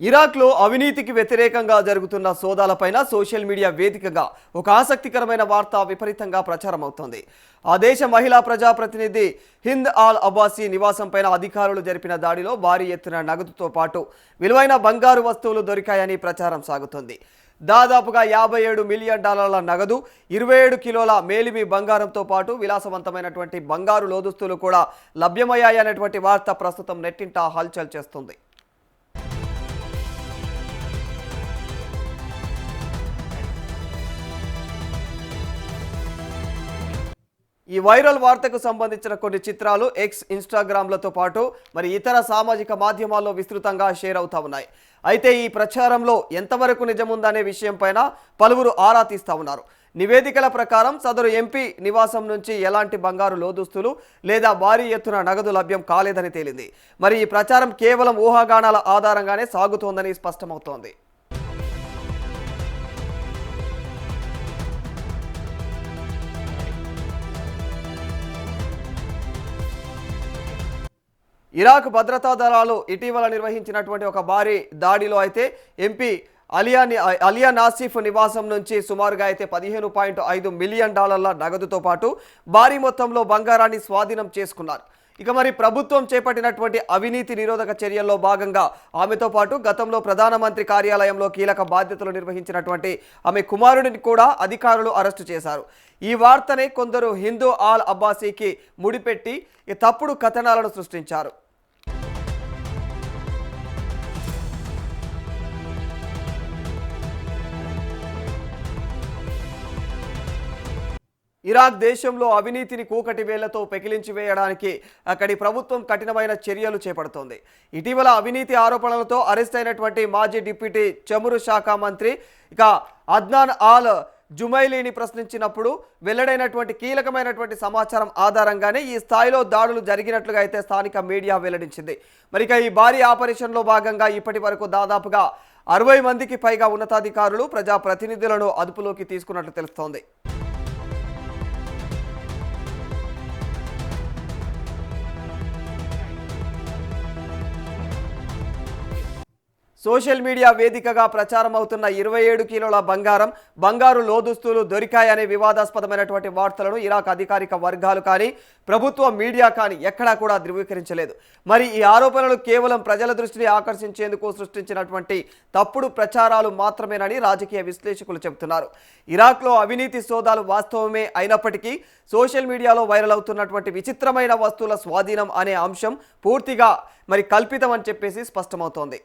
ఇరాక్లో అవినీతికి వ్యతిరేకంగా జరుగుతున్న సోదాలపైన సోషల్ మీడియా వేదికగా ఒక ఆసక్తికరమైన వార్త విపరీతంగా ప్రచారం అవుతోంది. ఆ దేశ మహిళా ప్రజాప్రతినిధి హింద్ ఆల్ అబ్బాసీ నివాసంపైన అధికారులు జరిపిన దాడిలో భారీ ఎత్తున నగదుతో పాటు విలువైన బంగారు వస్తువులు దొరికాయని ప్రచారం సాగుతోంది. దాదాపుగా $57 మిలియన్ నగదు, 27 కిలోల మేలిమి బంగారంతో పాటు విలాసవంతమైనటువంటి బంగారు లోదుస్తులు కూడా లభ్యమయ్యాయనేటువంటి వార్త ప్రస్తుతం నెట్టింట హల్చల్ చేస్తుంది. ఈ వైరల్ వార్తకు సంబంధించిన కొన్ని చిత్రాలు ఎక్స్, ఇన్స్టాగ్రామ్లతో పాటు మరి ఇతర సామాజిక మాధ్యమాల్లో విస్తృతంగా షేర్ అవుతా ఉన్నాయి. అయితే ఈ ప్రచారంలో ఎంతవరకు నిజముందనే విషయంపైన పలువురు ఆరా తీస్తా ఉన్నారు. నివేదికల ప్రకారం సదరు ఎంపీ నివాసం నుంచి ఎలాంటి బంగారు లోదుస్తులు లేదా భారీ ఎత్తున నగదు లభ్యం కాలేదని తేలింది. మరి ఈ ప్రచారం కేవలం ఊహాగానాల ఆధారంగానే సాగుతోందని స్పష్టమవుతోంది. ఇరాక్ భద్రతా దళాలు ఇటీవల నిర్వహించినటువంటి ఒక భారీ దాడిలో అయితే ఎంపీ అలియా నాసిఫ్ నివాసం నుంచి సుమారుగా అయితే $15.5 మిలియన్ నగదుతో పాటు భారీ మొత్తంలో బంగారాన్ని స్వాధీనం చేసుకున్నారు. ఇక మరి ప్రభుత్వం చేపట్టినటువంటి అవినీతి నిరోధక చర్యల్లో భాగంగా ఆమెతో పాటు గతంలో ప్రధానమంత్రి కార్యాలయంలో కీలక బాధ్యతలు నిర్వహించినటువంటి ఆమె కుమారుడిని కూడా అధికారులు అరెస్టు చేశారు. ఈ వార్తనే కొందరు హిందూ ఆల్ అబ్బాసీకి ముడిపెట్టి తప్పుడు కథనాలను సృష్టించారు. ఇరాక్ దేశంలో అవినీతిని కూకటి వేళ్లతో పెకిలించి వేయడానికి అక్కడి ప్రభుత్వం కఠినమైన చర్యలు చేపడుతోంది. ఇటీవల అవినీతి ఆరోపణలతో అరెస్ట్ అయినటువంటి మాజీ డిప్యూటీ చమురు శాఖ మంత్రి అద్నాన్ ఆల్ జుమైలీని ప్రశ్నించినప్పుడు వెల్లడైనటువంటి కీలకమైనటువంటి సమాచారం ఆధారంగానే ఈ స్థాయిలో దాడులు జరిగినట్లుగా అయితే స్థానిక మీడియా వెల్లడించింది. మరి ఈ భారీ ఆపరేషన్లో భాగంగా ఇప్పటి వరకు దాదాపుగా 60 మందికి పైగా ఉన్నతాధికారులు, ప్రజాప్రతినిధులను అదుపులోకి తీసుకున్నట్లు తెలుస్తోంది. సోషల్ మీడియా వేదికగా ప్రచారం అవుతున్న 27 కిలోల బంగారు లోదుస్తులు దొరికాయనే వివాదాస్పదమైనటువంటి వార్తలను ఇరాక్ అధికారిక వర్గాలు కానీ ప్రభుత్వ మీడియా కానీ ఎక్కడా కూడా ధృవీకరించలేదు. మరి ఈ ఆరోపణలు కేవలం ప్రజల దృష్టిని ఆకర్షించేందుకు సృష్టించినటువంటి తప్పుడు ప్రచారాలు మాత్రమేనని రాజకీయ విశ్లేషకులు చెబుతున్నారు. ఇరాక్లో అవినీతి సోదాలు వాస్తవమే అయినప్పటికీ సోషల్ మీడియాలో వైరల్ అవుతున్నటువంటి విచిత్రమైన వస్తువుల స్వాధీనం అనే అంశం పూర్తిగా కల్పితం అని చెప్పేసి స్పష్టమవుతోంది.